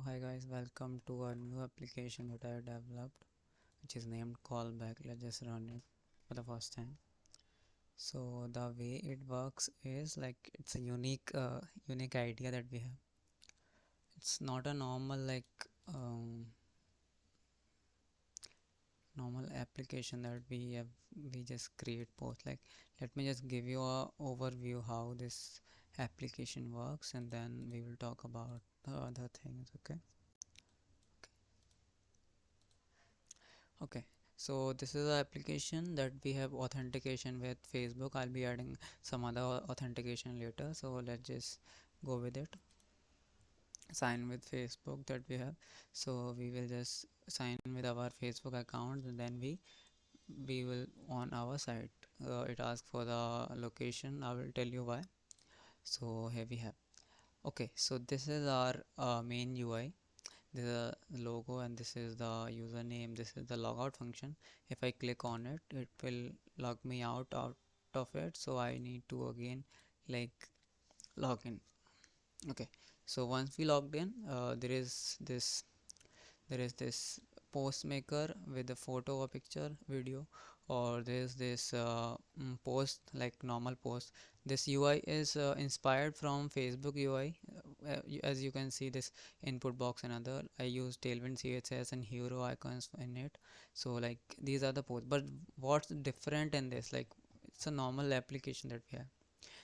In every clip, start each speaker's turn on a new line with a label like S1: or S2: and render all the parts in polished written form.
S1: Hi guys, welcome to a new application that I developed, which is named Callback. Let's just run it for the first time. So the way it works is like it's a unique idea that we have. It's not a normal application that we have. We just create posts. Like, let me just give you a overview how this application works, and then we will talk about the other things. Okay, so this is the application that we have authentication with Facebook. I'll be adding some other authentication later. So let's just go with it. Sign with Facebook that we have. So we will just sign with our Facebook account, and then we will on our site. It asks for the location. I will tell you why. So here we have. Okay, so this is our main UI. This is the logo and this is the username. This is the logout function. If I click on it, it will log me out of it, so I need to again like log in. Okay, so once we logged in, there is this post maker with a photo or picture video, or there's this post like normal post. This UI is inspired from Facebook UI. As you can see, this input box and other, I use Tailwind CSS and hero icons in it. So like these are the posts, but what's different in this? Like, it's a normal application that we have.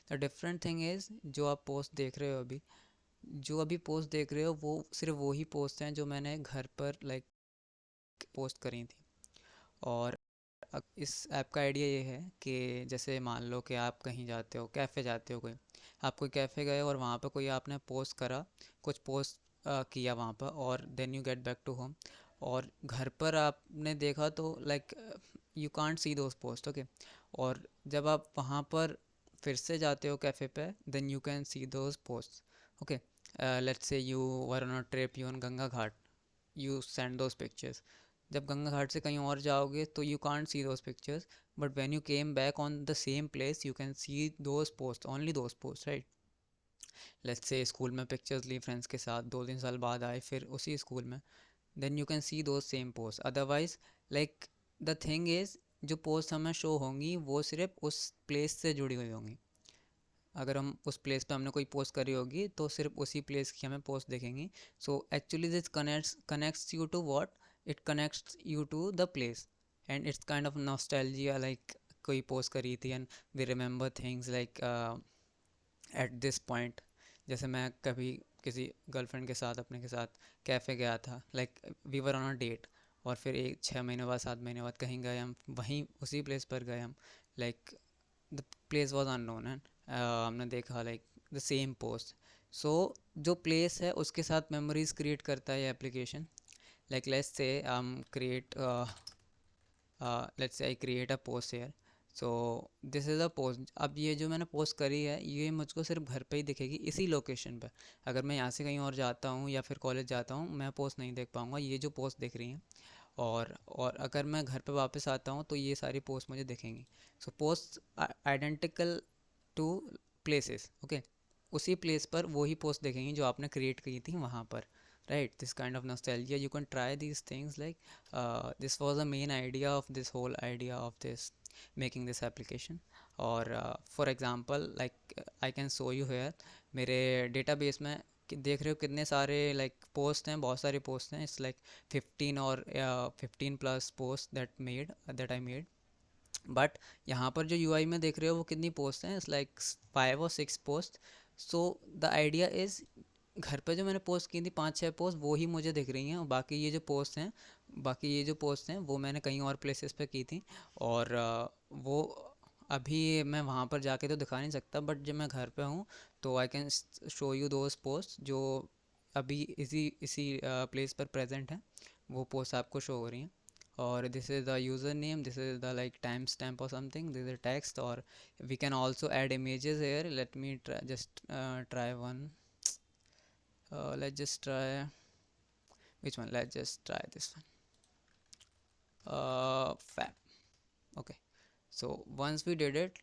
S1: The different thing is, जो आप post देख रहे हो अभी, जो अभी post देख रहे हो वो सिर्फ वही पोस्ट हैं जो मैंने घर पर लाइक पोस्ट करी थी। और इस ऐप का आइडिया ये है कि जैसे मान लो कि आप कहीं जाते हो, कैफ़े जाते हो, कोई आप कोई कैफ़े गए और वहाँ पे कोई आपने पोस्ट करा, कुछ पोस्ट किया वहाँ पर, और then you get back to home, और घर पर आपने देखा तो like you can't see those post. Okay, और जब आप वहाँ पर फिर से जाते हो कैफ़े पे, then you can see those post. Okay, let's say you were on a trip, you on Ganga ghat, you send those pictures. जब गंगा घाट से कहीं और जाओगे तो you can't see those pictures, but when you came back on the same place you can see those post, only those post, right. Let's say school में pictures ली friends के साथ, 2-3 साल बाद आए फिर उसी स्कूल में, then you can see those same post. Otherwise like the thing is, जो पोस्ट हमें शो होंगी वो सिर्फ उस प्लेस से जुड़ी हुई होंगी। अगर हम उस प्लेस पे हमने कोई पोस्ट करी होगी तो सिर्फ उसी प्लेस की हमें पोस्ट दिखेंगी। So actually this connects you to what, it connects you to the place, and it's kind of nostalgia, like कोई पोस्ट करी थी and we remember things like at this point. जैसे मैं कभी किसी गर्लफ्रेंड के साथ, अपने के साथ कैफ़े गया था, like we were on a date, और फिर 6 महीने बाद, 7 महीने बाद कहीं गए हम, वहीं उसी प्लेस पर गए हम, like the place was unknown, and हमने देखा लाइक द सेम पोस्ट। सो जो प्लेस है उसके साथ मेमोरीज क्रिएट करता है ये application. Like let's say I create a post here. So this is a post. अब ये जो मैंने पोस्ट करी है ये मुझको सिर्फ घर पे ही दिखेगी, इसी लोकेशन पे। अगर मैं यहाँ से कहीं और जाता हूँ या फिर कॉलेज जाता हूँ, मैं पोस्ट नहीं देख पाऊँगा, ये जो पोस्ट दिख रही हैं। और अगर मैं घर पे वापस आता हूँ तो ये सारी पोस्ट मुझे दिखेंगी। So post identical to places. Okay, उसी प्लेस पर वही पोस्ट देखेंगी जो आपने क्रिएट की थी वहाँ पर, right. This kind of nostalgia, you can try these things, like this was the main idea of this whole idea of this making this application। और for example like I can show you here, मेरे database में देख रहे हो कितने सारे like post हैं, बहुत सारे पोस्ट हैं। इट्स लाइक 15 और 15+ post that I made. But यहाँ पर जो यूआई में देख रहे हो वो कितनी पोस्ट हैं, इट्स लाइक 5 और 6 post. So the idea is, घर पे जो मैंने पोस्ट की थी 5-6 पोस्ट वो ही मुझे दिख रही हैं, और बाकी ये जो पोस्ट हैं वो मैंने कहीं और प्लेसेस पे की थी। और वो अभी मैं वहाँ पर जाके तो दिखा नहीं सकता, बट जब मैं घर पे हूँ तो आई can show you those post जो अभी इसी इसी प्लेस पर प्रेजेंट हैं। वो पोस्ट आपको शो हो रही हैं। और this is the username, this is the like timestamp or something, this is a text, or we can also add images here. Let me try one. Let's just try which one, let's just try this one. Fab. Okay, so once we did it,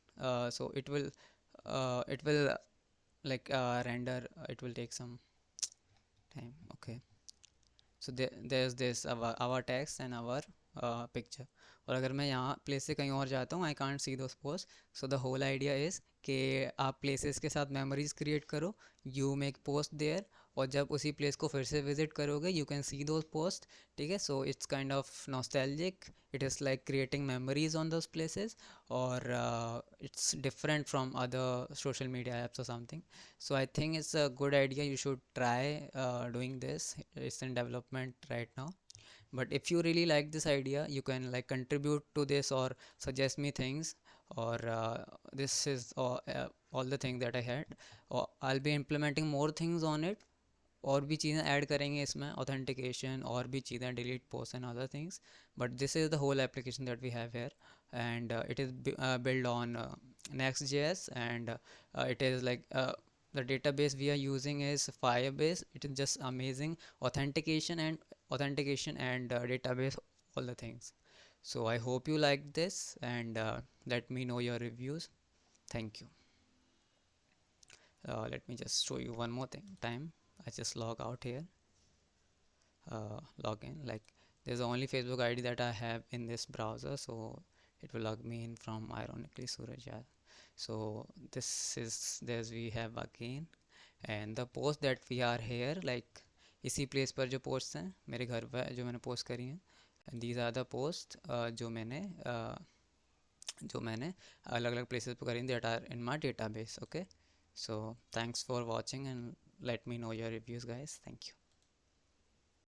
S1: so it will like render, it will take some time. Okay, So there's this our text and our picture. और अगर मैं यहाँ place से कहीं और जाता हूँ, I can't see those post. So the whole idea is कि आप प्लेसेस के साथ मेमोरीज क्रिएट करो, यू मेक पोस्ट देयर, और जब उसी प्लेस को फिर से विजिट करोगे you can see those post. ठीक है, so it's kind of nostalgic, it is like creating memories on those places, और it's different from other social media apps or something. So I think it's a good idea, you should try doing this. It's in development right now, but if you really like this idea you can like contribute to this or suggest me things, or this is all the things that I had, or I'll be implementing more things on it. और भी चीज़ें add करेंगे इसमें, authentication और भी चीज़ें, delete post and other things. But this is the whole application that we have here, and it is built on Next.js, and it is like the database we are using is Firebase. It is just amazing authentication and database, all the things. So I hope you like this, and let me know your reviews. Thank you. Let me just show you one more time. I just log out here, log in. Like, there's the only Facebook ID that I have in this browser, so it will log me in from ironically Suraj. So this is, there's we have again, and the post that we are here, like इसी place पर जो post हैं मेरे घर पर जो मैंने post करी हैं, and these are the post जो मैंने अलग अलग प्लेसेस पर करी, that are in my database. Okay, so thanks for watching, and let me know your reviews, guys. Thank you.